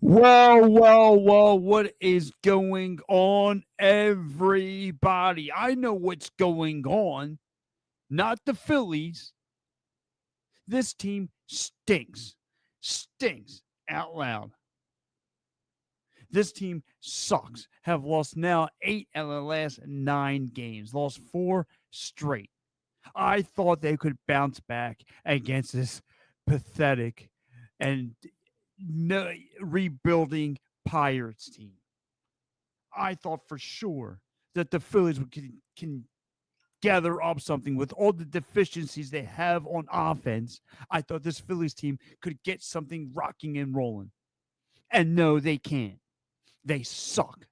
Well, what is going on, everybody? I know what's going on. Not the Phillies. This team stinks. Stinks out loud. This team sucks. Have lost now 8 out of the last 9 games. Lost 4 straight. I thought they could bounce back against this pathetic and no, rebuilding Pirates team. I thought for sure that the Phillies can gather up something with all the deficiencies they have on offense. I thought this Phillies team could get something rocking and rolling. And no, they can't. They suck.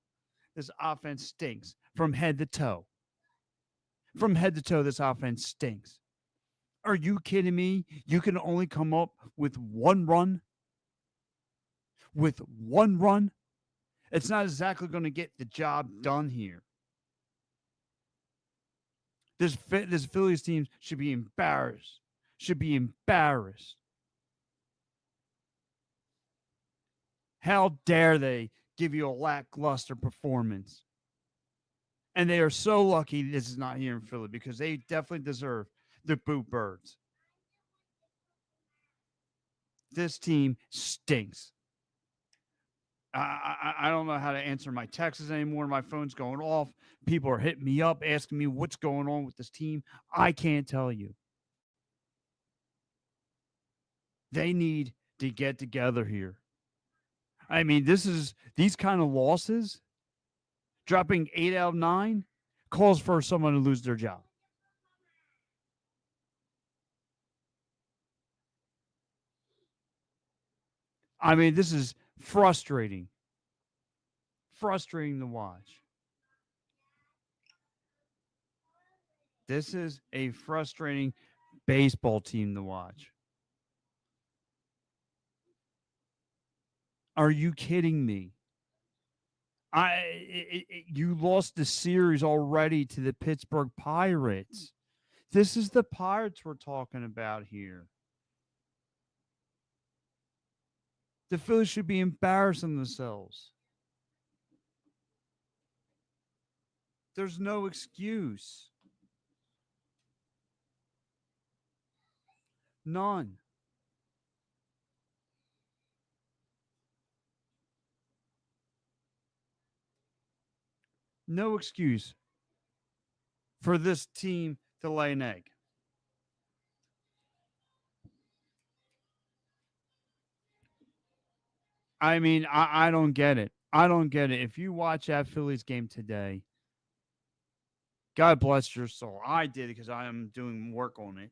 This offense stinks from head to toe. From head to toe, this offense stinks. Are you kidding me? You can only come up with one run? With one run? It's not exactly going to get the job done here. This Phillies team should be embarrassed. Should be embarrassed. How dare they give you a lackluster performance? And they are so lucky this is not here in Philly because they definitely deserve the Boo Birds. This team stinks. I don't know how to answer my texts anymore. My phone's going off. People are hitting me up, asking me what's going on with this team. I can't tell you. They need to get together here. I mean, these kind of losses, dropping 8 out of 9, calls for someone to lose their job. I mean, this is frustrating. Frustrating to watch. This is a frustrating baseball team to watch. Are you kidding me? You lost the series already to the Pittsburgh Pirates. This is the Pirates we're talking about here. The Phillies should be embarrassing themselves. There's no excuse. None. No excuse for this team to lay an egg. I mean, I don't get it. I don't get it. If you watch that Phillies game today, God bless your soul. I did because I am doing work on it.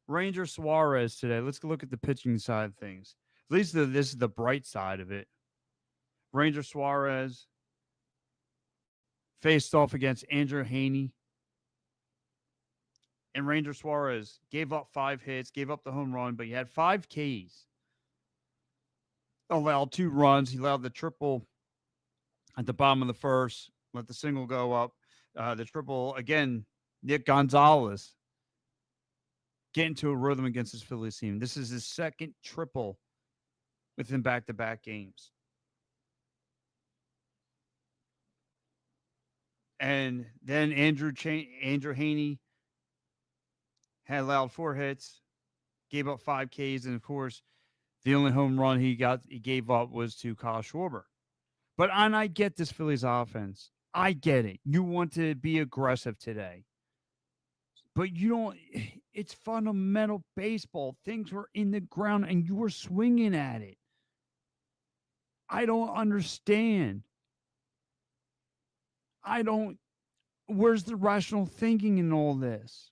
Ranger Suarez today. Let's look at the pitching side of things. At least this is the bright side of it. Ranger Suarez faced off against Andrew Haney. And Ranger Suarez gave up 5 hits, gave up the home run, but he had 5 Ks. Allowed 2 runs. He allowed the triple at the bottom of the first, let the single go up. The triple, again, Nick Gonzalez get into a rhythm against his Phillies team. This is his second triple within back-to-back games. And then Andrew Haney had allowed 4 hits, gave up 5 Ks, and of course, the only home run he gave up was to Kyle Schwarber. But I get this Phillies offense. I get it. You want to be aggressive today. But you don't, it's fundamental baseball. Things were in the ground and you were swinging at it. I don't understand. Where's the rational thinking in all this?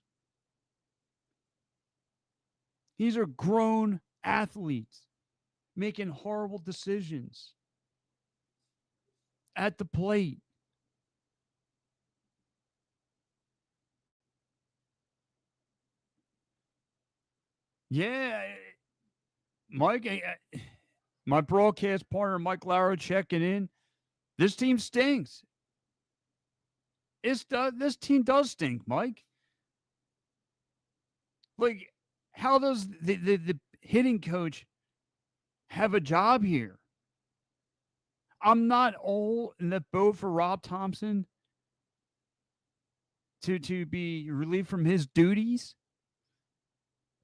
These are grown athletes making horrible decisions at the plate. Yeah, Mike, my broadcast partner, Mike Laro, checking in. This team stinks. This team does stink, Mike. Like, how does the hitting coach have a job here. I'm not all in the boat for Rob Thompson to be relieved from his duties.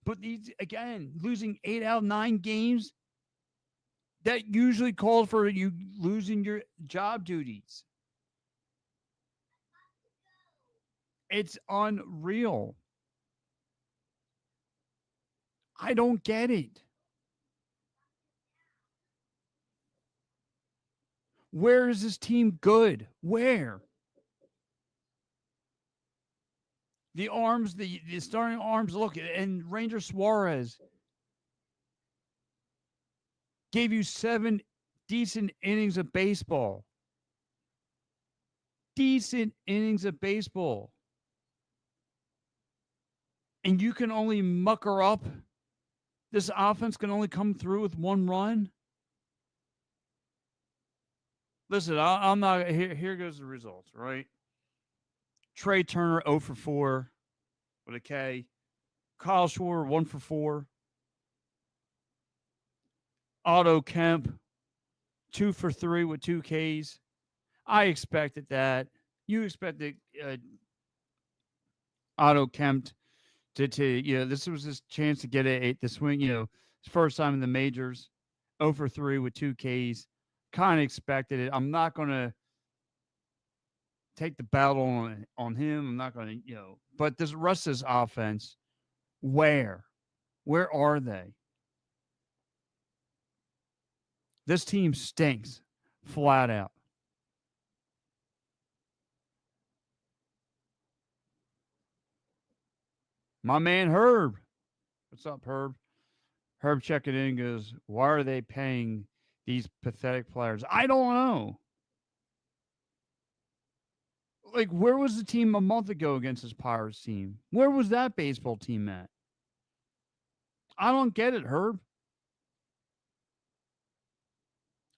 But these again, losing 8 out of 9 games, that usually calls for you losing your job duties. It's unreal. I don't get it. Where is this team good? Where? The arms, the starting arms, look, and Ranger Suarez gave you 7 decent innings of baseball. Decent innings of baseball. And you can only mucker up. This offense can only come through with 1 run. Listen, I'm not. Here goes the results, right? Trey Turner 0 for 4 with a K. Kyle Schwarber 1 for 4. Otto Kemp 2 for 3 with 2 Ks. I expected that. You expected Otto Kemp to this was his chance to get the swing. His first time in the majors. 0 for 3 with 2 Ks. Kind of expected it. I'm not going to take the battle on him. I'm not going to, but this rest of this offense, where are they? This team stinks flat out. My man Herb. What's up, Herb? Herb checking in goes, why are they paying these pathetic players? I don't know. Like, where was the team a month ago against this Pirates team? Where was that baseball team at? I don't get it, Herb.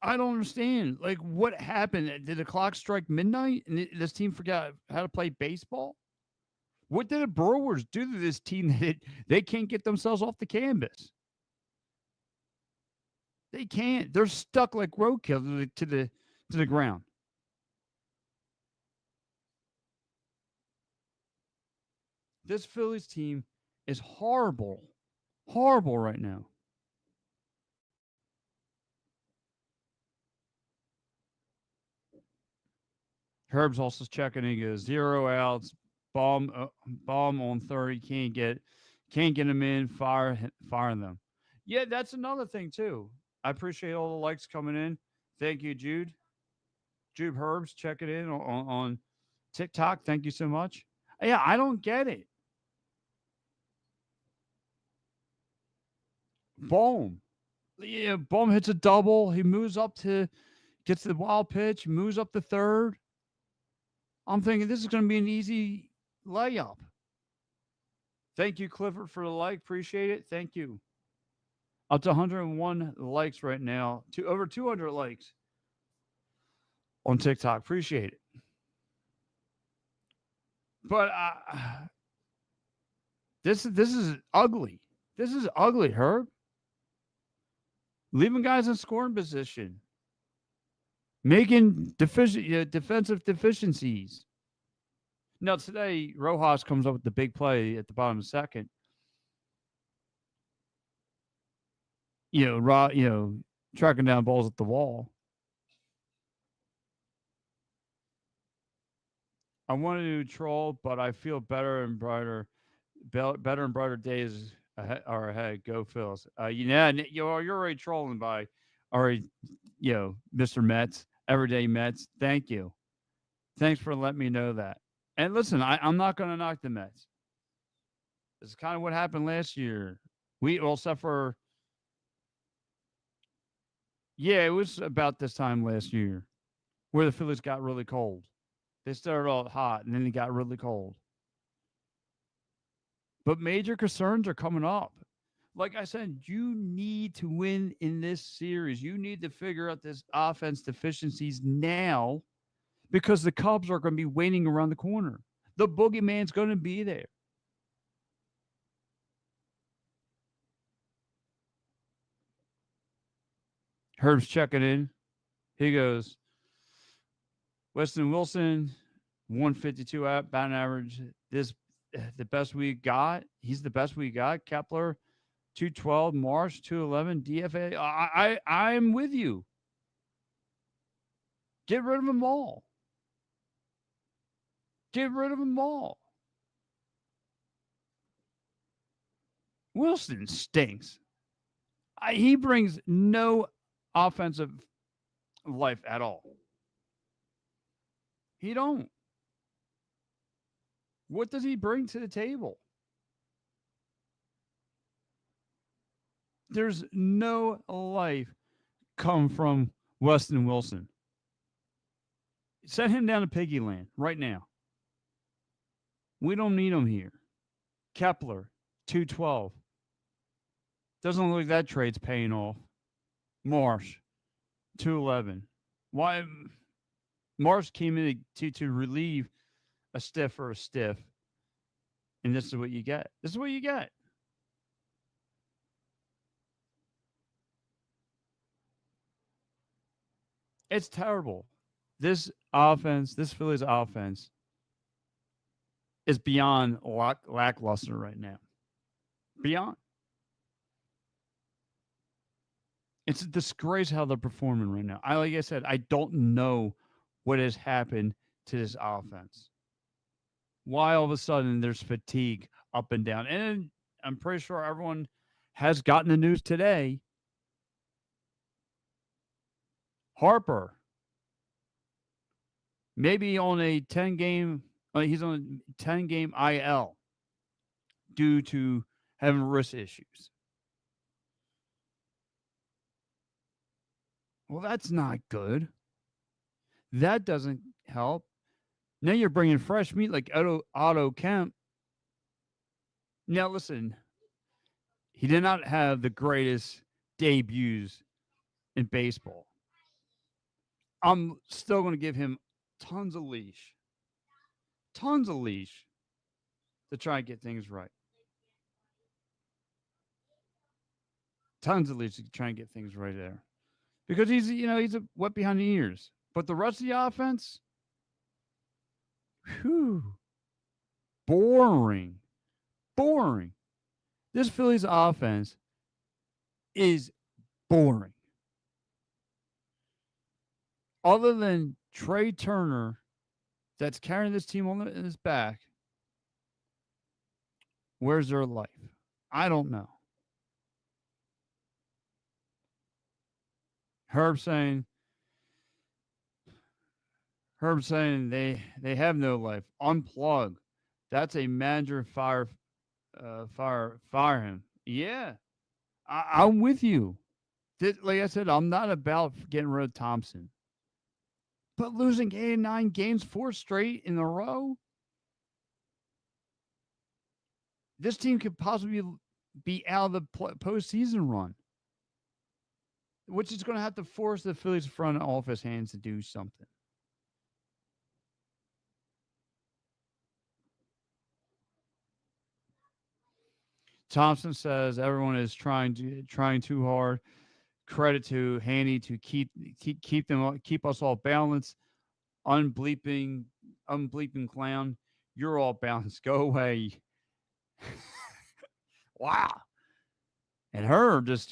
I don't understand. Like, what happened? Did the clock strike midnight and this team forgot how to play baseball? What did the Brewers do to this team that they can't get themselves off the canvas? They can't. They're stuck like roadkill to the ground. This Phillies team is horrible. Horrible right now. Herb's also checking. He goes 0 outs, bomb on 30. Can't get him in. Fire them. Yeah, that's another thing too. I appreciate all the likes coming in. Thank you, Jude. Jude Herbs checking in on TikTok. Thank you so much. Yeah, I don't get it. Boom. Yeah, Boom hits a double. He moves up gets the wild pitch, moves up to third. I'm thinking this is going to be an easy layup. Thank you, Clifford, for the like. Appreciate it. Thank you. Up to 101 likes right now. To over 200 likes on TikTok. Appreciate it. But this is ugly. This is ugly, Herb. Leaving guys in scoring position. Making defensive deficiencies. Now, today, Rojas comes up with the big play at the bottom of the second. Tracking down balls at the wall. I wanted to troll, but I feel better and brighter days are ahead. Go Phils. You're already trolling by Mr. Mets, everyday Mets. Thank you. Thanks for letting me know that. And listen, I'm not going to knock the Mets. This is kind of what happened last year. We all suffer. Yeah, it was about this time last year where the Phillies got really cold. They started out hot and then they got really cold. But major concerns are coming up. Like I said, you need to win in this series. You need to figure out this offense deficiencies now because the Cubs are going to be waiting around the corner. The boogeyman's going to be there. Herb's checking in. He goes, Weston Wilson, 152 batting average. This the best we got. He's the best we got. Kepler, 212. Marsh, 211. DFA. I'm with you. Get rid of them all. Get rid of them all. Wilson stinks. He brings no offensive life at all. He don't. What does he bring to the table? There's no life come from Weston Wilson. Send him down to piggy land right now. We don't need him here. Kepler, 212. Doesn't look like that trade's paying off. Marsh, 211. Why? Marsh came in to relieve a stiff or a stiff, and this is what you get. This is what you get. It's terrible. This offense, this Phillies offense, is beyond lackluster right now. Beyond. It's a disgrace how they're performing right now. Like I said, I don't know what has happened to this offense. Why all of a sudden there's fatigue up and down. And I'm pretty sure everyone has gotten the news today. Harper, maybe on a 10-game, he's on a 10-game IL due to having wrist issues. Well, that's not good. That doesn't help. Now you're bringing fresh meat like Otto Kemp. Now, listen, he did not have the greatest debuts in baseball. I'm still going to give him tons of leash to try and get things right. Tons of leash to try and get things right there. Because he's a wet behind the ears. But the rest of the offense, whew, boring. This Phillies offense is boring. Other than Trey Turner, that's carrying this team on his back, where's their life? I don't know. Herb saying they have no life. Unplug. That's a manager fire him. Yeah, I'm with you. Like I said, I'm not about getting rid of Thompson. But losing 8 and 9 games, 4 straight in a row, this team could possibly be out of the postseason run, which is going to have to force the Phillies front office hands to do something. Thompson says everyone is trying too hard. Credit to Haney to keep us all balanced. Unbleeping clown. You're all balanced. Go away. Wow. And Herb just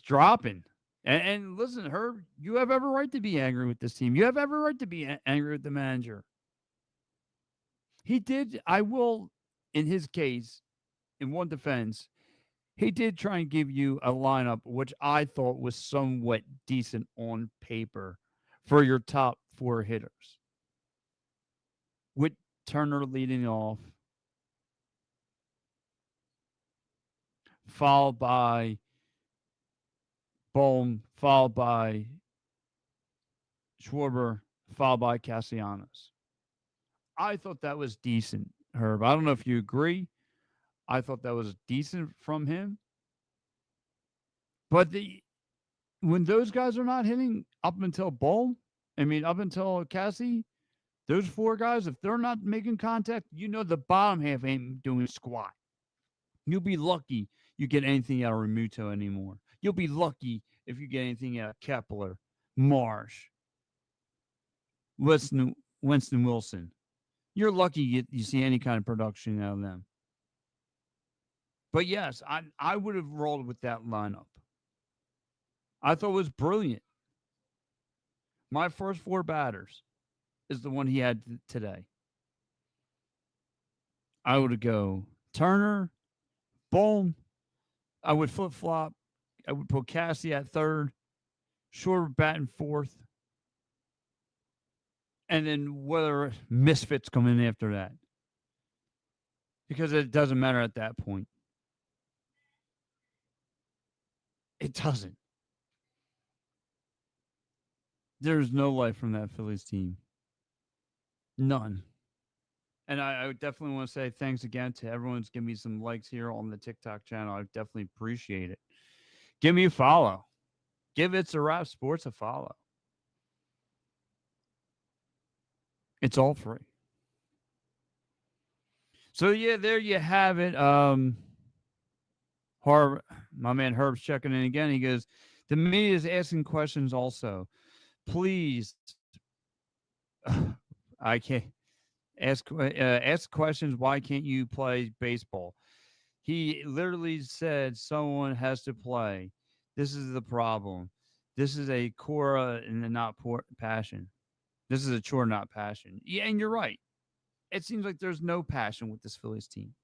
dropping. And listen, Herb, you have every right to be angry with this team. You have every right to be angry with the manager. He did, I will, in his case, in one defense, he did try and give you a lineup which I thought was somewhat decent on paper for your top 4 hitters. With Turner leading off, followed by Bohm, followed by Schwarber, followed by Castellanos. I thought that was decent, Herb. I don't know if you agree. I thought that was decent from him. But when those guys are not hitting up until Bohm, up until Cassie, those 4 guys, if they're not making contact, the bottom half ain't doing squat. You'll be lucky you get anything out of Remuto anymore. You'll be lucky if you get anything out of Kepler, Marsh, Winston Wilson. You're lucky you see any kind of production out of them. But yes, I would have rolled with that lineup. I thought it was brilliant. My first four batters is the one he had today. I would go Turner, Bohm. I would flip flop. I would put Cassie at third, Short batting fourth, and then whether misfits come in after that, because it doesn't matter at that point. It doesn't. There's no life from that Phillies team. None. And I would definitely want to say thanks again to everyone who's giving me some likes here on the TikTok channel. I definitely appreciate it. Give me a follow. Give It's a Wrap Sports a follow. It's all free. So yeah, there you have it. My man Herb's checking in again. He goes, the media is asking questions also. Please, I can't ask questions. Why can't you play baseball? He literally said someone has to play. This is the problem. This is a core and not passion. This is a chore, not passion. Yeah, and you're right. It seems like there's no passion with this Phillies team.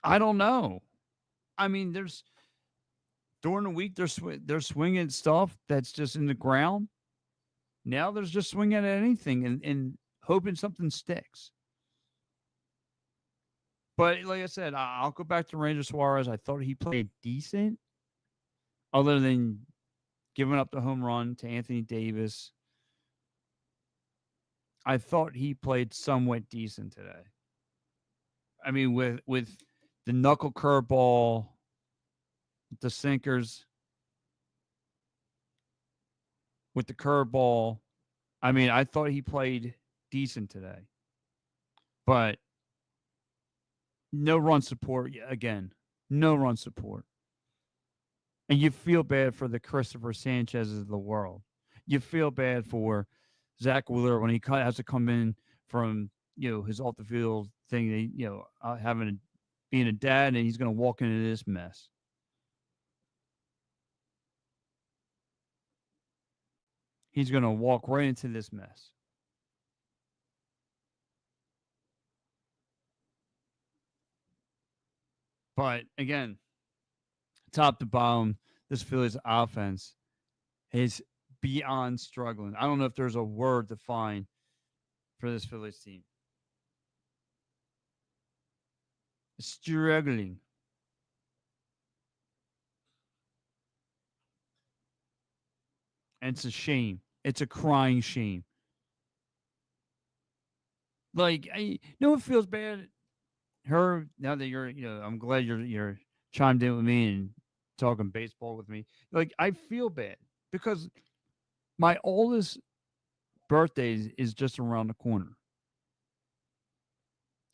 I don't know. I mean, there's during the week they're swinging stuff that's just in the ground. Now there's just swinging at anything and hoping something sticks. But like I said, I'll go back to Ranger Suarez. I thought he played decent, other than giving up the home run to Anthony Davis. I thought he played somewhat decent today. I mean, with the knuckle curveball, the sinkers, with the curveball. I mean, I thought he played decent today. But no run support again. No run support. And you feel bad for the Christopher Sanchez's of the world. You feel bad for Zach Wheeler when he has to come in from his off the field thing. Being a dad, and he's going to walk into this mess. He's going to walk right into this mess. But again, top to bottom, this Phillies offense is beyond struggling. I don't know if there's a word to find for this Phillies team. Struggling. And it's a shame. It's a crying shame. Like, it feels bad. Her, now that I'm glad you're chimed in with me and talking baseball with me. Like, I feel bad because my oldest birthday is just around the corner.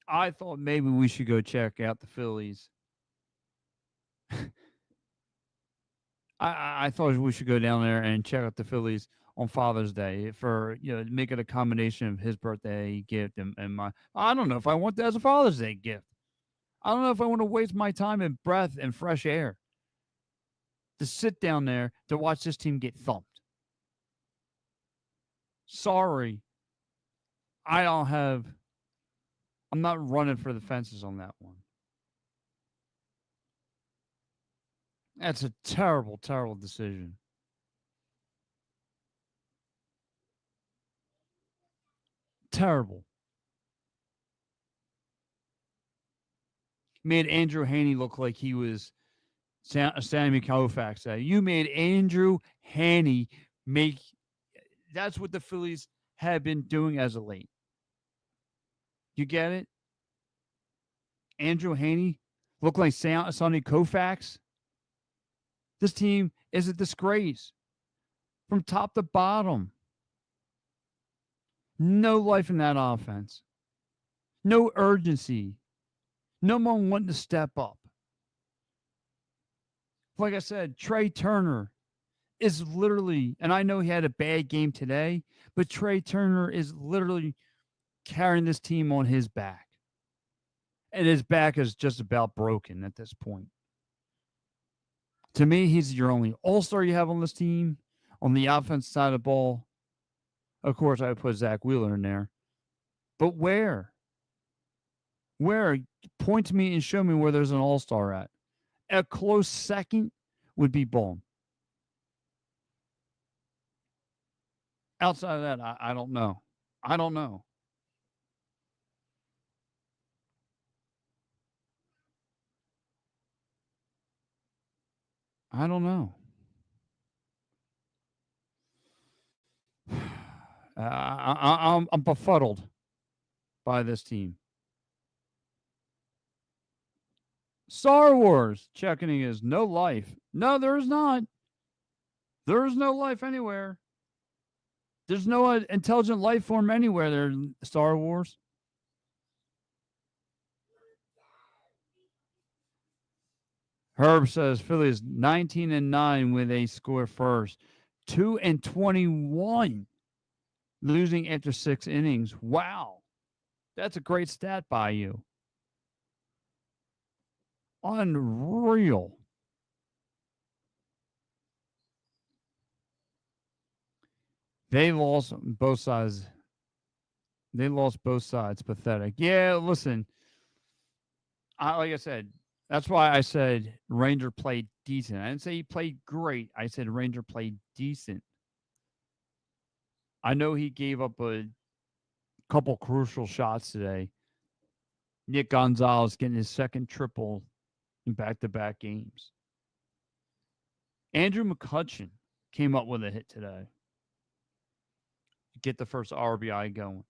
I thought maybe we should go check out the Phillies. I thought we should go down there and check out the Phillies on Father's Day for make it a combination of his birthday gift and my. I don't know if I want that as a Father's Day gift. I don't know if I want to waste my time and breath and fresh air to sit down there to watch this team get thumped. Sorry, I don't have. I'm not running for the fences on that one. That's a terrible, terrible decision. Terrible. Made Andrew Haney look like he was Sammy Koufax. You made Andrew Haney make. That's what the Phillies have been doing as of late. You get it? Andrew Haney look like Sonny Koufax. This team is a disgrace from top to bottom. No life in that offense. No urgency. No one wanting to step up. Like I said, Trey Turner is literally, and I know he had a bad game today, but Trey Turner is literally carrying this team on his back. And his back is just about broken at this point. To me, he's your only all-star you have on this team. On the offense side of the ball, of course, I would put Zach Wheeler in there. But where? Where? Point to me and show me where there's an all-star at. A close second would be Bohm. Outside of that, I don't know. I don't know. I don't know. I'm befuddled by this team. Star Wars checking is no life. No, there's not. There's no life anywhere. There's no intelligent life form anywhere there in Star Wars. Herb says Phillies 19-9 with a score first. 2-21 losing after 6 innings. Wow. That's a great stat by you. Unreal. They lost both sides. They lost both sides. Pathetic. Yeah, listen. Like I said, that's why I said Ranger played decent. I didn't say he played great. I said Ranger played decent. I know he gave up a couple crucial shots today. Nick Gonzalez getting his second triple in back-to-back games. Andrew McCutchen came up with a hit today. Get the first RBI going.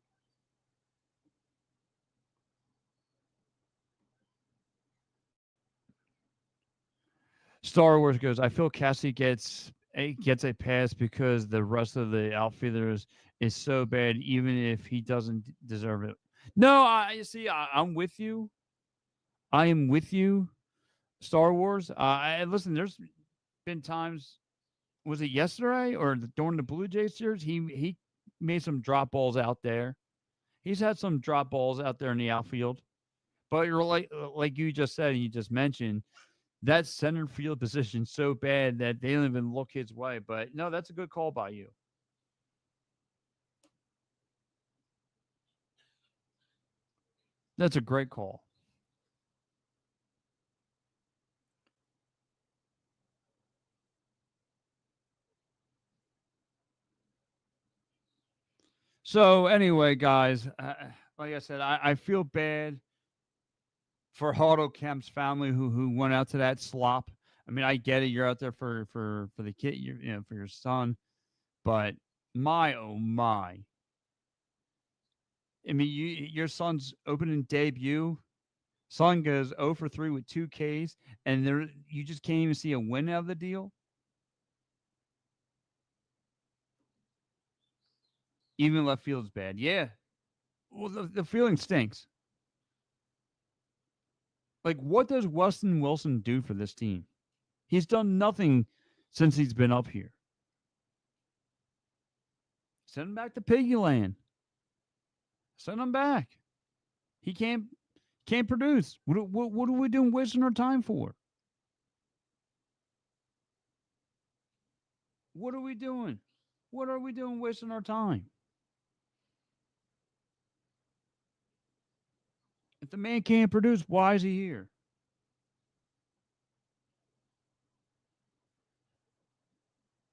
Star Wars goes, I feel Cassie gets a pass because the rest of the outfielders is so bad, even if he doesn't deserve it. No, I'm with you. I am with you, Star Wars. Listen, there's been times, was it yesterday or during the Blue Jays series? He made some drop balls out there. He's had some drop balls out there in the outfield. But you're like you just said, and you just mentioned, that center field position so bad that they don't even look his way. But no, that's a good call by you. That's a great call. So anyway, guys, like I said, I feel bad for Hardo Kemp's family who went out to that slop. I mean, I get it. You're out there for the kid, for your son, but my oh my. I mean, your son's opening debut. Son goes 0 for 3 with 2 Ks, and you just can't even see a win out of the deal. Even left field's bad. Yeah. Well, the feeling stinks. Like, what does Weston Wilson do for this team? He's done nothing since he's been up here. Send him back to Piggy Land. Send him back. He can't produce. What are we doing wasting our time for? What are we doing? What are we doing wasting our time? If the man can't produce, why is he here?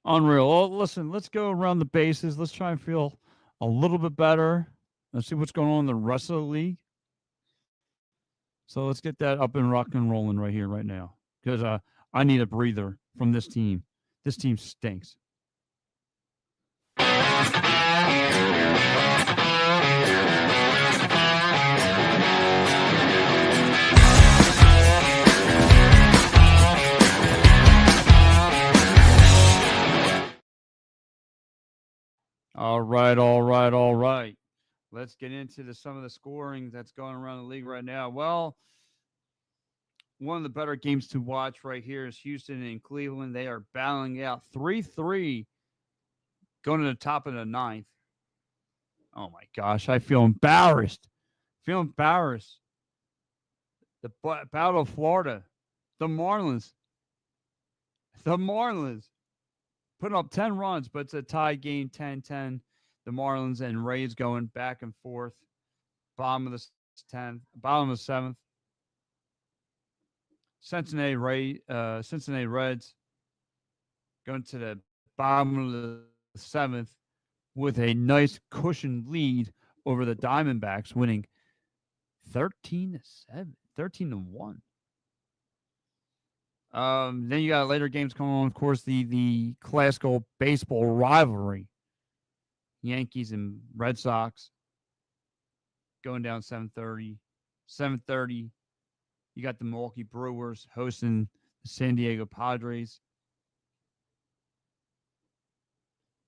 Unreal. Well, listen, let's go around the bases. Let's try and feel a little bit better. Let's see what's going on in the rest of the league. So let's get that up and rock and rolling right here, right now. Because I need a breather from this team. This team stinks. All right, all right, all right. Let's get into some of the scoring that's going around the league right now. Well, one of the better games to watch right here is Houston and Cleveland. They are battling out 3-3 going to the top of the ninth. Oh my gosh, I feel embarrassed. Feel embarrassed. The Battle of Florida. The Marlins. The Marlins putting up 10 runs, but it's a tie game 10-10. The Marlins and Rays going back and forth. Bottom of the 7th. Cincinnati Reds going to the bottom of the 7th with a nice cushioned lead over the Diamondbacks, winning 13-7, 13-1. Then you got later games coming on, of course, the classical baseball rivalry. Yankees and Red Sox going down 7:30. 7:30, you got the Milwaukee Brewers hosting the San Diego Padres.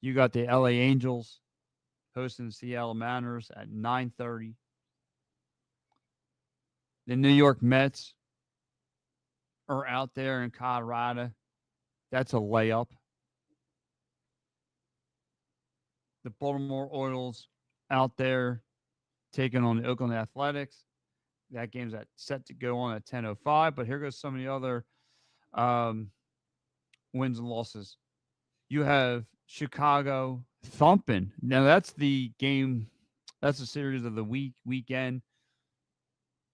You got the LA Angels hosting the Seattle Mariners at 9:30. The New York Mets are out there in Colorado. That's a layup. The Baltimore Orioles out there taking on the Oakland Athletics. That game's set to go on at 10:05. But here goes some of the other wins and losses. You have Chicago thumping. Now that's the game. That's the series of the weekend.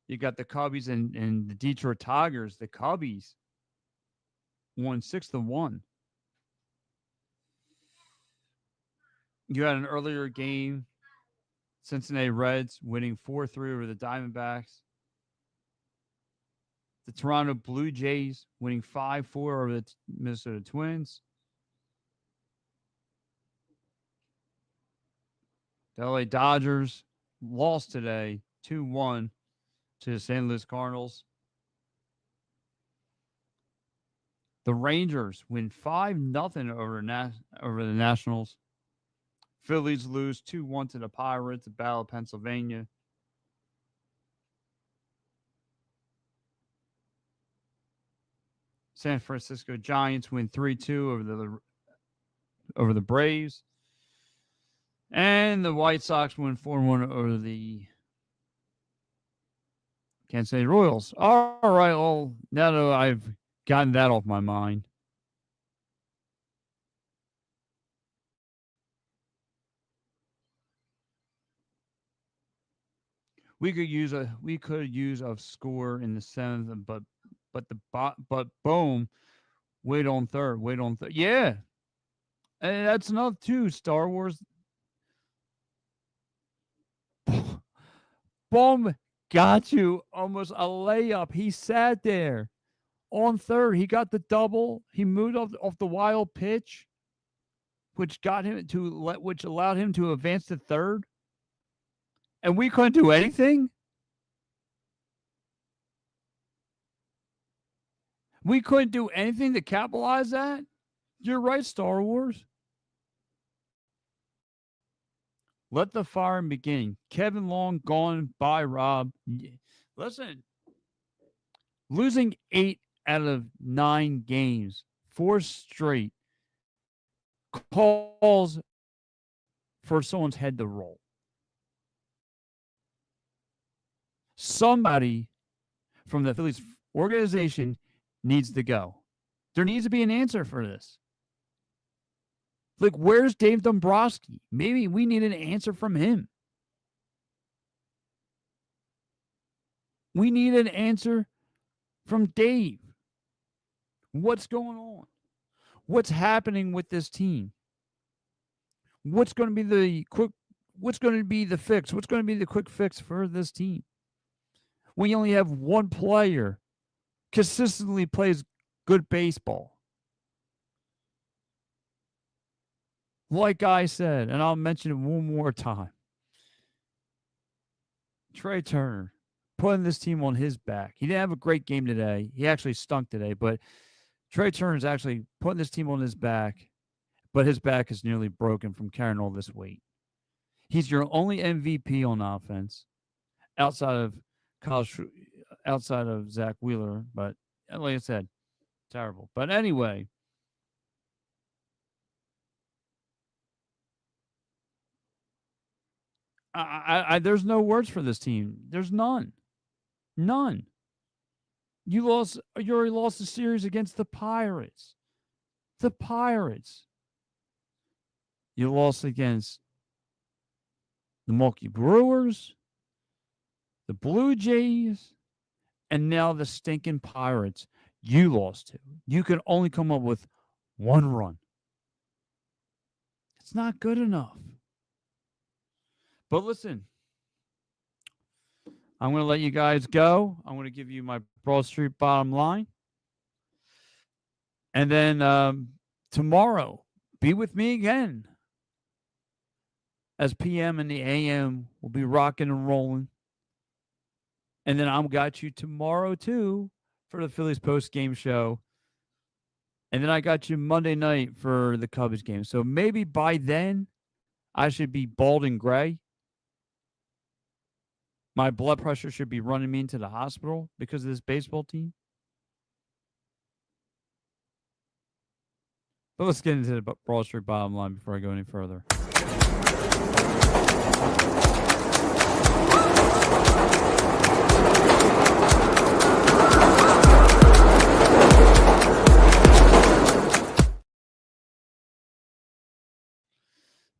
You got the Cubbies and the Detroit Tigers. The Cubbies won 6-1. You had an earlier game. Cincinnati Reds winning 4-3 over the Diamondbacks. The Toronto Blue Jays winning 5-4 over the Minnesota Twins. The LA Dodgers lost today 2-1 to the St. Louis Cardinals. The Rangers win 5-0 over the Nationals. Phillies lose 2-1 to the Pirates at Battle of Pennsylvania. San Francisco Giants win 3-2 over the Braves. And the White Sox win 4-1 over the Kansas City Royals. All right, well, now that I've gotten that off my mind, we could use a score in the 7th, but boom, wait on third. Yeah, and that's enough too. Star Wars. Boom, got you. Almost a layup. He sat there on third. He got the double. He moved off the wild pitch, which allowed him to advance to third. And we couldn't do anything. We couldn't do anything to capitalize that. You're right, Star Wars. Let the firing begin. Kevin Long gone by Rob. Listen, losing 8 out of 9 games, 4 straight, calls for someone's head to roll. Somebody from the Phillies organization needs to go. There needs to be an answer for this. Like, where's Dave Dombrowski? Maybe we need an answer from him. We need an answer from Dave. What's going on? What's happening with this team? What's going to be the fix? What's going to be the quick fix for this team? We only have one player consistently plays good baseball. Like I said, and I'll mention it one more time, Trey Turner putting this team on his back. He didn't have a great game today. He actually stunk today, but Trey Turner's actually putting this team on his back, but his back is nearly broken from carrying all this weight. He's your only MVP on offense outside of outside of Zach Wheeler, but like I said, terrible. But anyway, there's no words for this team. There's none. None. You already lost the series against the Pirates. The Pirates. You lost against the Milwaukee Brewers, the Blue Jays, and now the stinking Pirates. You lost to. You can only come up with one run. It's not good enough. But listen, I'm going to let you guys go. I'm going to give you my Broad Street bottom line. And then tomorrow, be with me again. As PM and the AM will be rocking and rolling. And then I've got you tomorrow, too, for the Phillies post-game show. And then I got you Monday night for the Cubs game. So maybe by then, I should be bald and gray. My blood pressure should be running me into the hospital because of this baseball team. But let's get into the Broad Street bottom line before I go any further.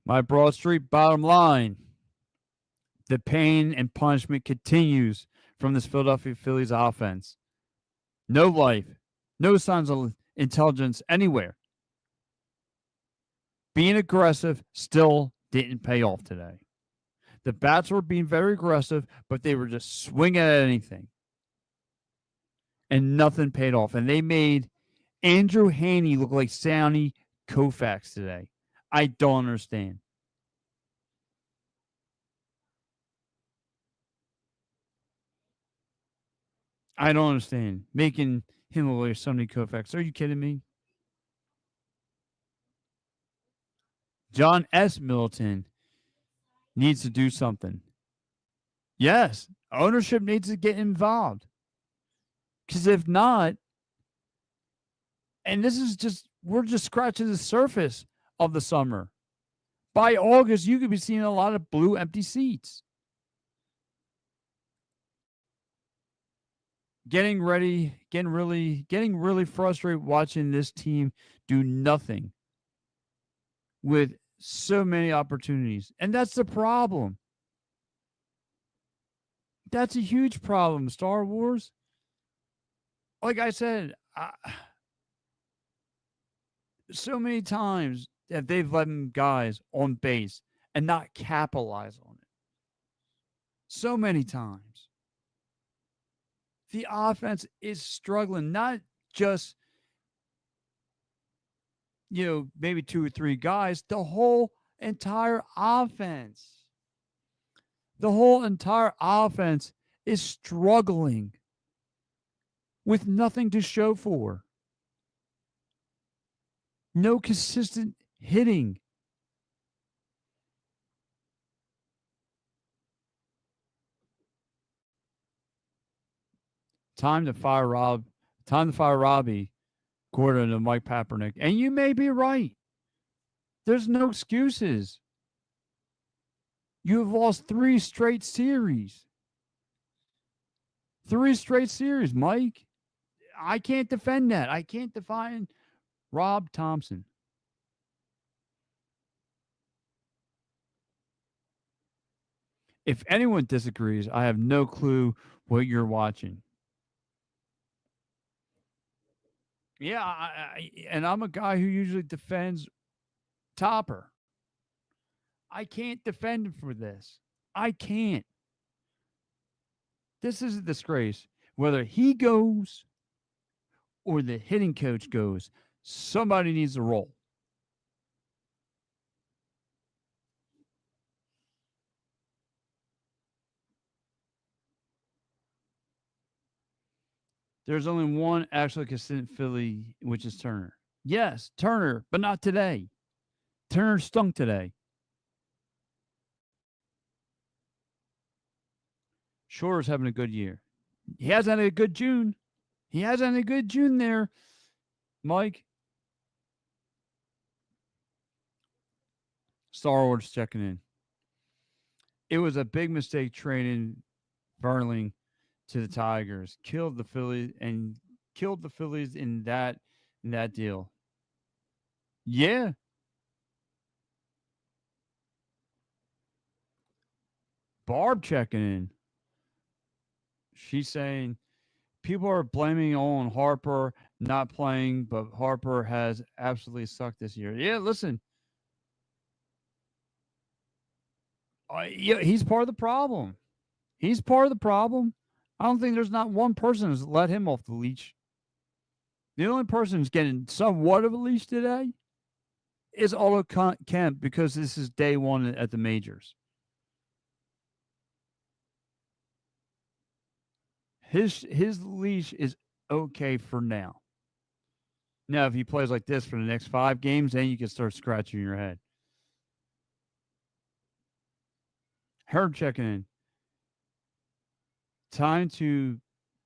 My Broad Street bottom line. The pain and punishment continues from this Philadelphia Phillies offense. No life, no signs of intelligence anywhere. Being aggressive still didn't pay off today. The bats were being very aggressive, but they were just swinging at anything. And nothing paid off. And they made Andrew Haney look like Sandy Koufax today. I don't understand. I don't understand. Making him look like Sandy Koufax. Are you kidding me? John S. Middleton needs to do something. Yes, ownership needs to get involved. Because if not, and this is just, we're just scratching the surface of the summer. By August, you could be seeing a lot of blue empty seats. Getting really frustrated watching this team do nothing with so many opportunities. And that's the problem. That's a huge problem, Star Wars. Like I said, so many times that they've let guys on base and not capitalize on it. So many times. The offense is struggling, not just, maybe 2 or 3 guys, the whole entire offense. The whole entire offense is struggling with nothing to show for. No consistent hitting. Time to fire Robbie Gordon and Mike Papernick. And you may be right. There's no excuses. You have lost 3 straight series. 3 straight series, Mike. I can't defend that. I can't defend Rob Thompson. If anyone disagrees, I have no clue what you're watching. Yeah, and I'm a guy who usually defends Topper. I can't defend him for this. I can't. This is a disgrace. Whether he goes or the hitting coach goes, somebody needs to roll. There's only one actually consistent Philly, which is Turner. Yes, Turner, but not today. Turner stunk today. Shorter's having a good year. He hasn't had a good June. He hasn't had a good June there, Mike. Star Wars checking in. It was a big mistake trading Verling to the Tigers. Killed the Phillies in that deal. Yeah. Barb checking in. She's saying people are blaming on Harper not playing, but Harper has absolutely sucked this year. Yeah, listen, yeah, he's part of the problem. He's part of the problem. I don't think there's not one person who's let him off the leash. The only person who's getting somewhat of a leash today is Otto Kemp because this is day one at the majors. His leash is okay for now. Now, if he plays like this for the next 5 games, then you can start scratching your head. Herb checking in. Time to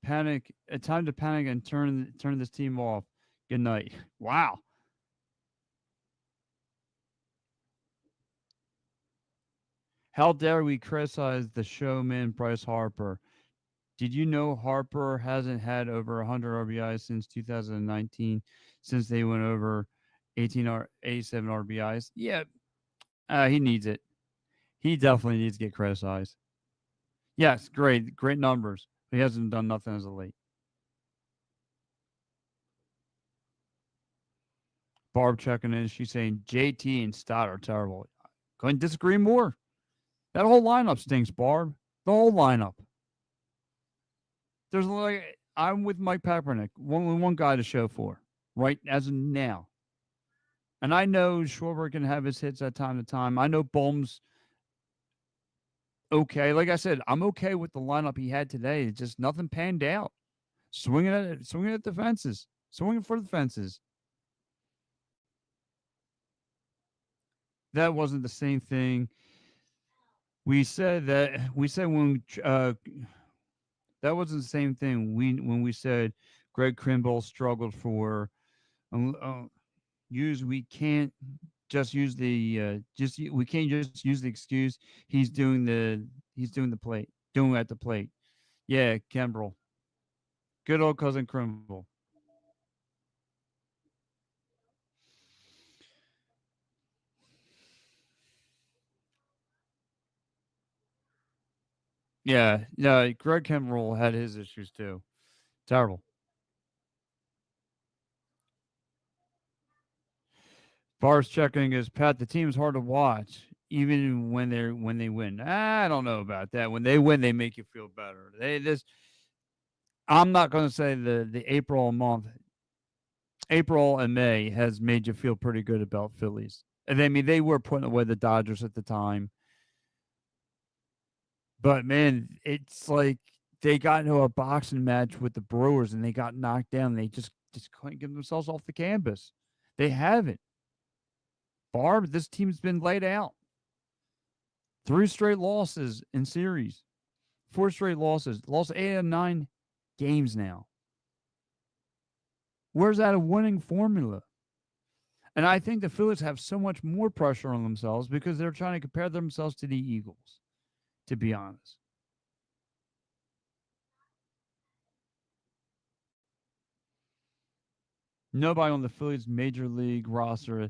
panic. Time to panic and turn this team off. Good night. Wow. How dare we criticize the showman Bryce Harper? Did you know Harper hasn't had over 100 RBIs since 2019, since they went over 87 RBIs? Yeah, he needs it. He definitely needs to get criticized. Yes, great numbers. He hasn't done nothing as of late. Barb checking in. She's saying JT and Stott are terrible. Couldn't disagree more. That whole lineup stinks, Barb. The whole lineup. There's like I'm with Mike Papernick. One guy to show for right as of now. And I know Schwarber can have his hits at time to time. I know Bohm's okay. Like I said, I'm okay with the lineup he had today. It's just nothing panned out. Swinging at the fences, swinging for the fences. That wasn't the same thing. We said when that wasn't the same thing. We said Greg Kimbrell struggled for use we can't just use the we can't just use the excuse he's doing the plate doing at the plate. Yeah, Kimbrell, good old cousin Kimbrell. Yeah, yeah, Greg Kimbrell had his issues too. Terrible. Bars checking is Pat. The team's hard to watch, even when they win. I don't know about that. When they win, they make you feel better. They this. I'm not going to say the April month, April and May has made you feel pretty good about Phillies. And I mean, they were putting away the Dodgers at the time, but man, it's like they got into a boxing match with the Brewers and they got knocked down. They just couldn't get themselves off the canvas. They haven't. Barb, this team's been laid out. 3 straight losses in series. 4 straight losses. Lost 8 of 9 games now. Where's that a winning formula? And I think the Phillies have so much more pressure on themselves because they're trying to compare themselves to the Eagles, to be honest. Nobody on the Phillies major league roster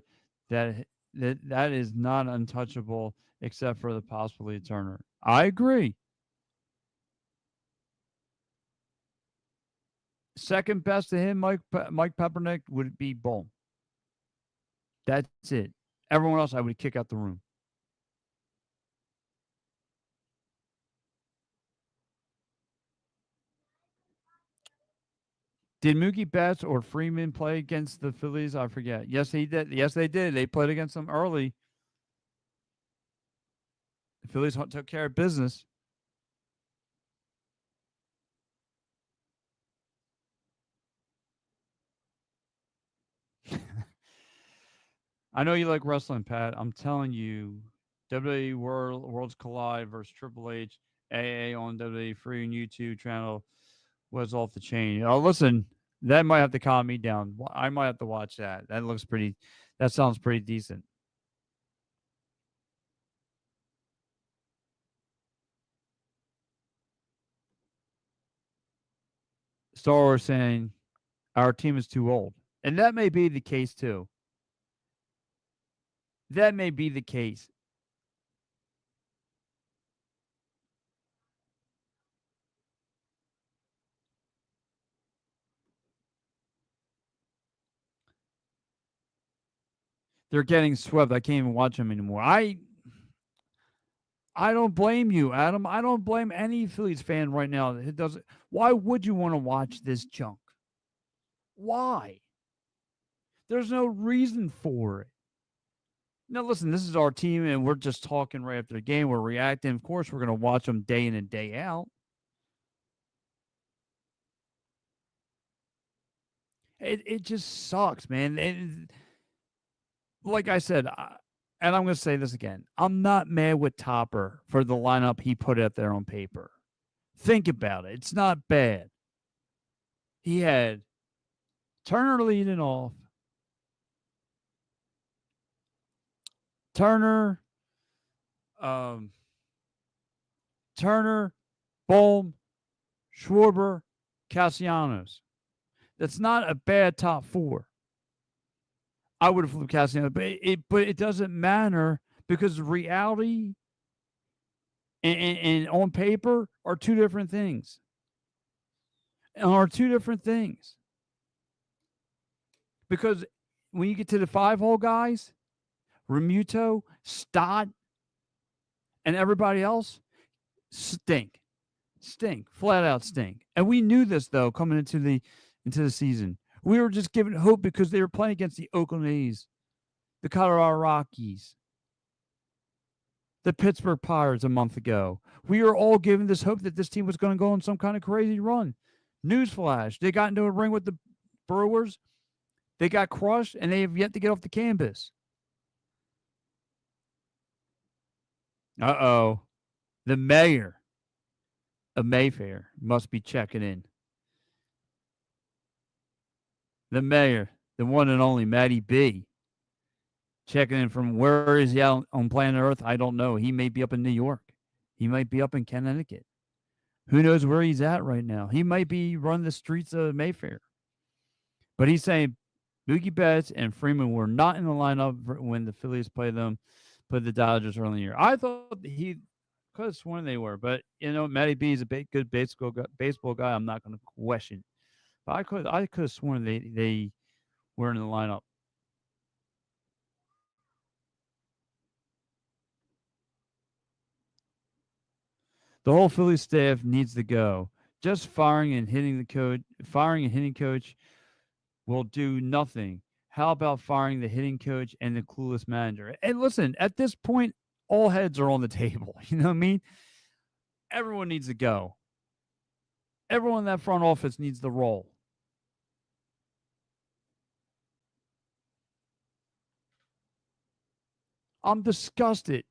that is not untouchable except for the possibility of Turner. I agree. Second best to him, Mike Peppernick would be Bohm. That's it. Everyone else, I would kick out the room. Did Mookie Betts or Freeman play against the Phillies? I forget. Yes, he did. Yes, they did. They played against them early. The Phillies took care of business. I know you like wrestling, Pat. I'm telling you, WWE Worlds Collide versus Triple H, AA on WWE free and YouTube channel. was off the chain. Oh, listen, that might have to calm me down. I might have to watch that. That looks pretty. That sounds pretty decent. Star Wars saying our team is too old, and that may be the case too. That may be the case. They're getting swept. I can't even watch them anymore. I don't blame you, Adam. I don't blame any Phillies fan right now. It doesn't. Why would you want to watch this junk? Why? There's no reason for it. Now, listen, this is our team, and we're just talking right after the game. We're reacting. Of course, we're going to watch them day in and day out. It just sucks, man. And like I said, and I'm going to say this again, I'm not mad with Topper for the lineup he put out there on paper. Think about it. It's not bad. He had Turner leading off. Turner, um, Turner, Bohm, Schwarber, Castellanos. That's not a bad top four. I would have flipped Castellanos, but it doesn't matter because reality and on paper are two different things. And are two different things. Because when you get to the 5-hole guys, Remuto, Stott, and everybody else stink. Stink. Flat out stink. And we knew this though coming into the season. We were just giving hope because they were playing against the Oakland A's, the Colorado Rockies, the Pittsburgh Pirates a month ago. We were all given this hope that this team was going to go on some kind of crazy run. Newsflash, they got into a ring with the Brewers. They got crushed, and they have yet to get off the canvas. Uh-oh. The mayor of Mayfair must be checking in. The mayor, the one and only Matty B, checking in from where is he out on planet Earth? I don't know. He may be up in New York. He might be up in Connecticut. Who knows where he's at right now? He might be running the streets of Mayfair. But he's saying Mookie Betts and Freeman were not in the lineup when the Phillies played the Dodgers early in the year. I thought he could have sworn they were, but Matty B is a good baseball guy. I'm not going to question. But I could have sworn they were in the lineup. The whole Philly staff needs to go. Just firing and hitting coach will do nothing. How about firing the hitting coach and the clueless manager? And listen, at this point, all heads are on the table. You know what I mean? Everyone needs to go. Everyone in that front office needs to roll. I'm disgusted.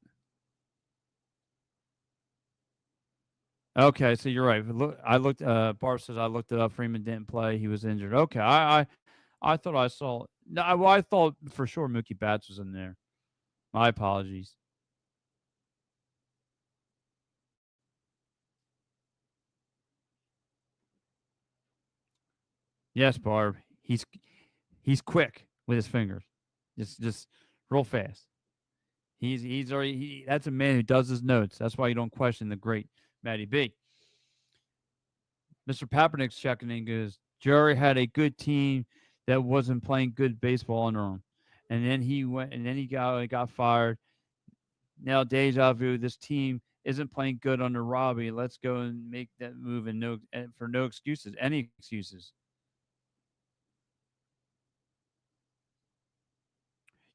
Okay, so you're right. Look, I looked. Barb says I looked it up. Freeman didn't play. He was injured. Okay, I thought I saw. No, I thought for sure Mookie Betts was in there. My apologies. Yes, Barb. He's quick with his fingers, just real fast. He's already that's a man who does his notes. That's why you don't question the great Matty B. Mr. Papernick's checking in goes, Jerry had a good team that wasn't playing good baseball under him. And then he went and then he got fired. Now deja vu, this team isn't playing good under Robbie. Let's go and make that move and for no excuses, any excuses.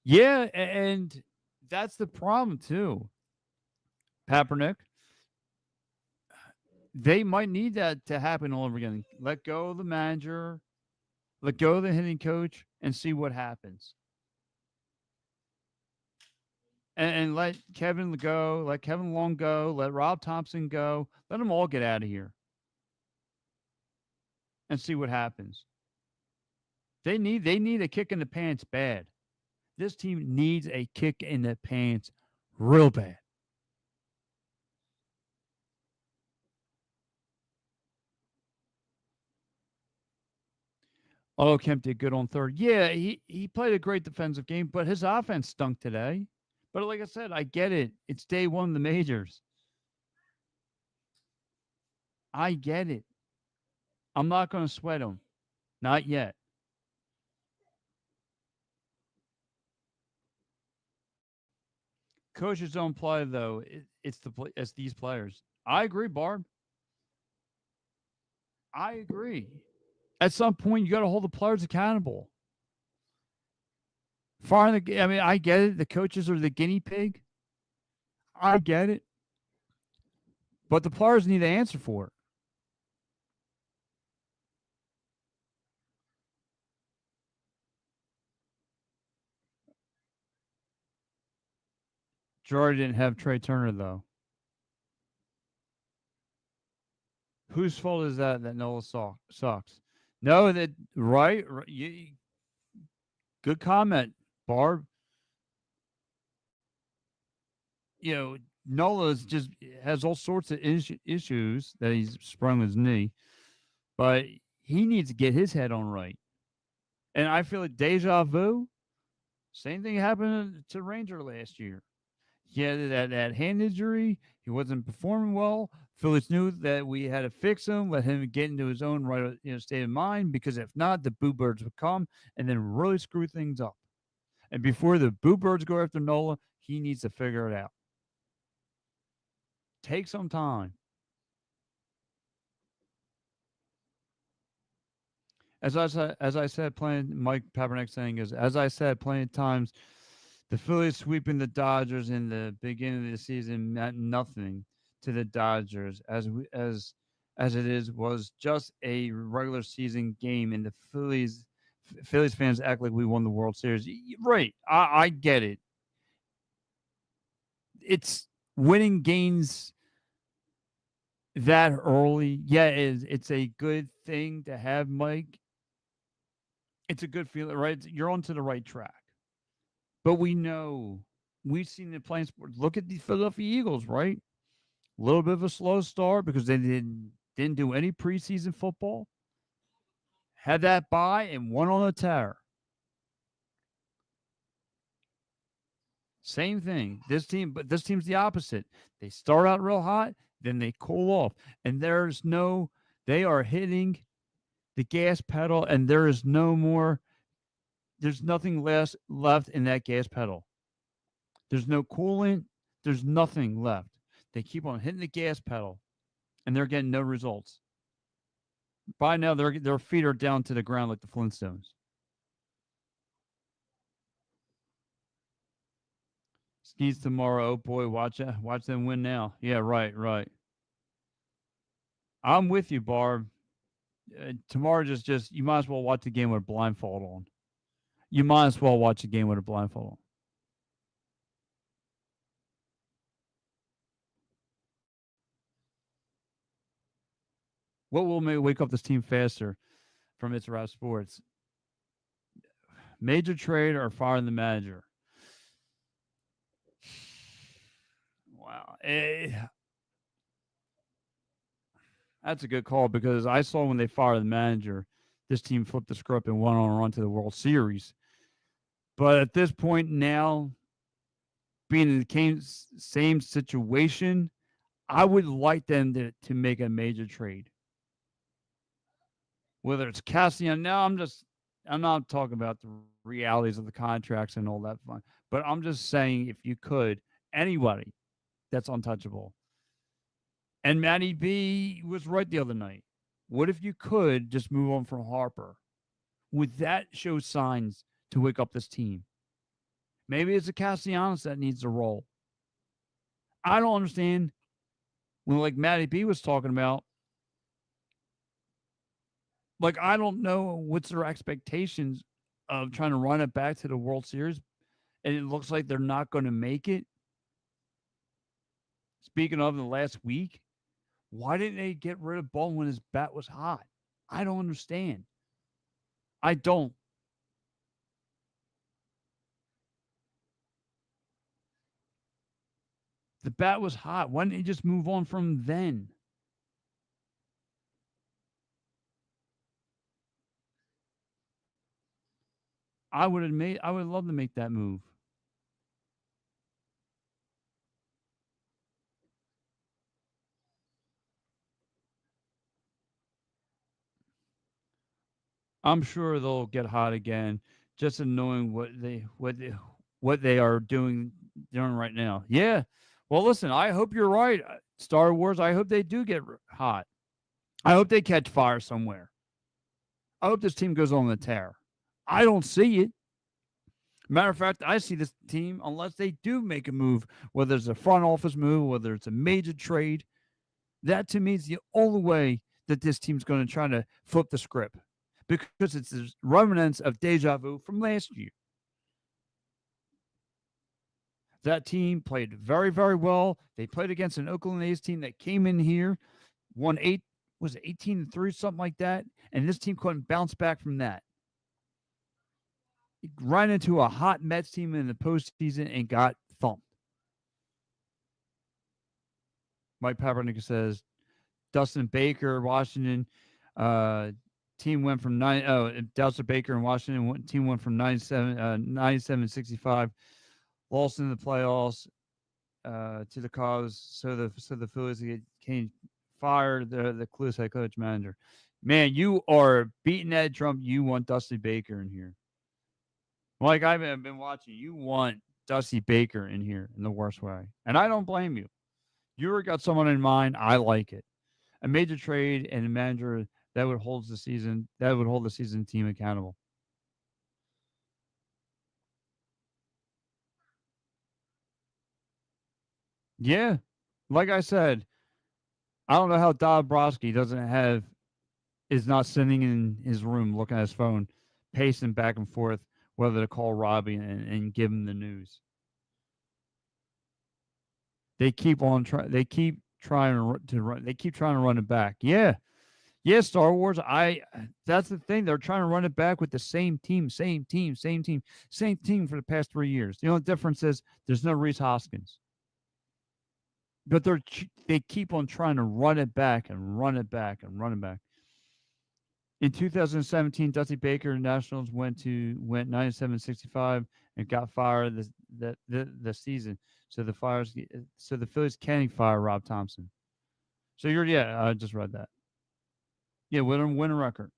Yeah, and that's the problem too. Kaepernick, they might need that to happen all over again. Let go of the manager, let go of the hitting coach, and see what happens. And let Kevin go, let Kevin Long go, let Rob Thompson go, let them all get out of here. and see what happens. They need a kick in the pants bad. This team needs a kick in the pants real bad. Oh, Kemp did good on third. Yeah, he played a great defensive game, but his offense stunk today. But like I said, I get it. It's day one of the majors. I get it. I'm not going to sweat him. Not yet. Coaches don't play though. It's these players. I agree, Barb. I agree. At some point, you got to hold the players accountable. Firing the. I mean, I get it. The coaches are the guinea pig. I get it. But the players need to answer for it. Jordan didn't have Trey Turner though. Whose fault is that Nola sucks? No, that right. Good comment, Barb. Nola's just has all sorts of issues that he's sprung his knee, but he needs to get his head on right. And I feel like deja vu. Same thing happened to Ranger last year. He had that hand injury. He wasn't performing well. Phillies knew that we had to fix him, let him get into his own right, state of mind. Because if not, the Boo Birds would come and then really screw things up. And before the Boo Birds go after Nola, he needs to figure it out. Take some time. As I said, playing Mike Papernick saying is, as I said plenty of times, the Phillies sweeping the Dodgers in the beginning of the season meant nothing to the Dodgers, as it is was just a regular season game, and the Phillies fans act like we won the World Series. Right, I get it. It's winning games that early. Yeah, it's a good thing to have, Mike. It's a good feeling, right? You're onto the right track. But we know we've seen the playing sports. Look at the Philadelphia Eagles, right? A little bit of a slow start because they didn't do any preseason football. Had that bye and won on a tear. Same thing. But this team's the opposite. They start out real hot, then they cool off, and they are hitting the gas pedal, and there is no more. There's nothing less left in that gas pedal. There's no coolant. There's nothing left. They keep on hitting the gas pedal, and they're getting no results. By now, their feet are down to the ground like the Flintstones. Skis tomorrow. Oh boy, watch them win now. Yeah, right, right. I'm with you, Barb. Tomorrow, just you might as well watch the game with a blindfold on. You might as well watch a game with a blindfold on. What will wake up this team faster from its rap sports? Major trade or firing the manager? Wow. That's a good call because I saw when they fired the manager, this team flipped the script and went on a run to the World Series. But at this point now, being in the same situation, I would like them to make a major trade. Whether it's Cassian, now I'm not talking about the realities of the contracts and all that fun, but I'm just saying if you could, anybody that's untouchable. And Matty B was right the other night. What if you could just move on from Harper? Would that show signs to wake up this team? Maybe it's a Castellanos that needs to roll. I don't understand when like Matty B was talking about. Like I don't know what's their expectations of trying to run it back to the World Series, and it looks like they're not going to make it. Speaking of the last week, why didn't they get rid of Bowman when his bat was hot? I don't understand. I don't. The bat was hot. Why didn't he just move on from then? I would love to make that move. I'm sure they'll get hot again, just in knowing what they are doing right now. Yeah. Well, listen, I hope you're right. Star Wars, I hope they do get hot. I hope they catch fire somewhere. I hope this team goes on the tear. I don't see it. Matter of fact, I see this team unless they do make a move, whether it's a front office move, whether it's a major trade. That to me is the only way that this team's going to try to flip the script because it's the remnants of deja vu from last year. That team played very, very well. They played against an Oakland A's team that came in here, won was it 18-3, something like that. And this team couldn't bounce back from that. It ran into a hot Mets team in the postseason and got thumped. Mike Papernick says Dustin Baker, Washington. Team went from Dustin Baker in Washington. Team went from 97-65, lost in the playoffs to the Cubs. So the Phillies came fired the Clues head coach manager. Man, you are beating that drum. You want Dusty Baker in here. Like I've been watching, you want Dusty Baker in here in the worst way. And I don't blame you. You got someone in mind. I like it. A major trade and a manager that would hold the season team accountable. Yeah. Like I said, I don't know how Dombrowski is not sitting in his room looking at his phone, pacing back and forth whether to call Robbie and give him the news. They keep on trying. They keep trying to run it back. Yeah, yeah. Star Wars. That's the thing. They're trying to run it back with the same team for the past 3 years. The only difference is there's no Reese Hoskins, but they keep on trying to run it back and run it back and run it back. In 2017, Dusty Baker Nationals went 97-65 and got fired the season. So the Phillies can fire Rob Thompson. So I just read that. Yeah, win a record.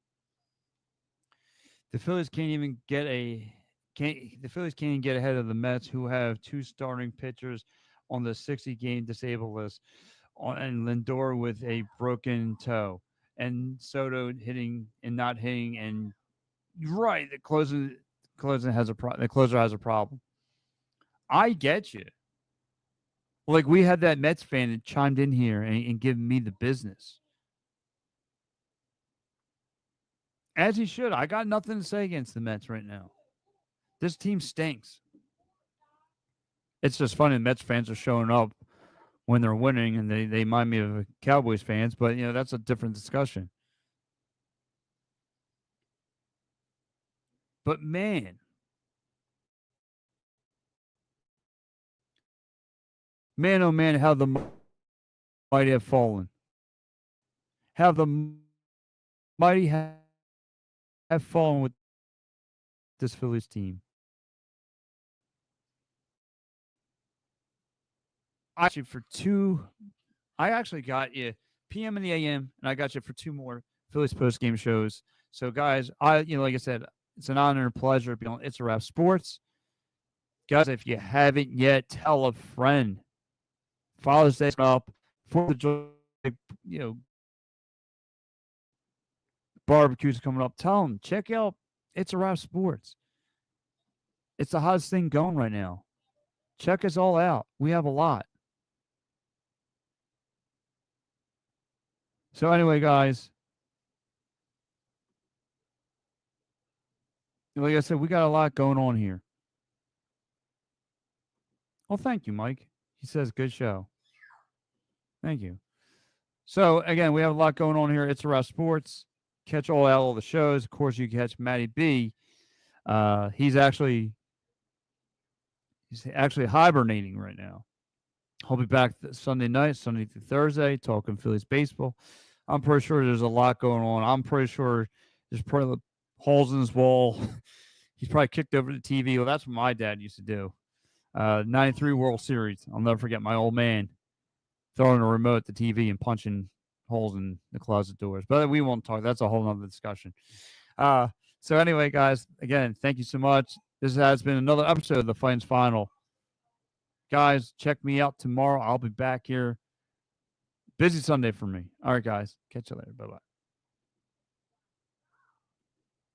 The Phillies the Phillies can't even get ahead of the Mets, who have two starting pitchers on the 60-game disabled list, and Lindor with a broken toe, and Soto hitting and not hitting, and right, the closer has a problem. I get you. Like we had that Mets fan that chimed in here and given me the business. As he should. I got nothing to say against the Mets right now. This team stinks. It's just funny. Mets fans are showing up when they're winning, and they remind me of Cowboys fans, but that's a different discussion. But man, oh man, how the mighty have fallen. How the mighty have fallen with this Phillies team. I actually got you PM and the AM, and I got you for two more Phillies post game shows. So, guys, like I said, it's an honor and pleasure to be on It's a Wrap Sports. Guys, if you haven't yet, tell a friend. Father's Day up, 4th of July, you know, barbecues coming up. Tell them, check out It's a Wrap Sports. It's the hottest thing going right now. Check us all out. We have a lot. So anyway, guys, like I said, we got a lot going on here. Well, thank you, Mike. He says, good show. Thank you. So again, we have a lot going on here. It's a Wrap Sports. catch all the shows, of course, you can catch Matty B. He's actually hibernating right now. I'll be back Sunday night, Sunday through Thursday, talking Phillies baseball. I'm pretty sure there's a lot going on. I'm pretty sure there's probably holes in his wall. He's probably kicked over the TV. Well, that's what my dad used to do. 93 World Series. I'll never forget my old man throwing a remote at the TV and punching holes in the closet doors. But we won't talk. That's a whole nother discussion. So anyway, guys, again, thank you so much. This has been another episode of the Fightins Final. Guys, check me out tomorrow. I'll be back here. Busy Sunday for me. All right, guys. Catch you later. Bye-bye.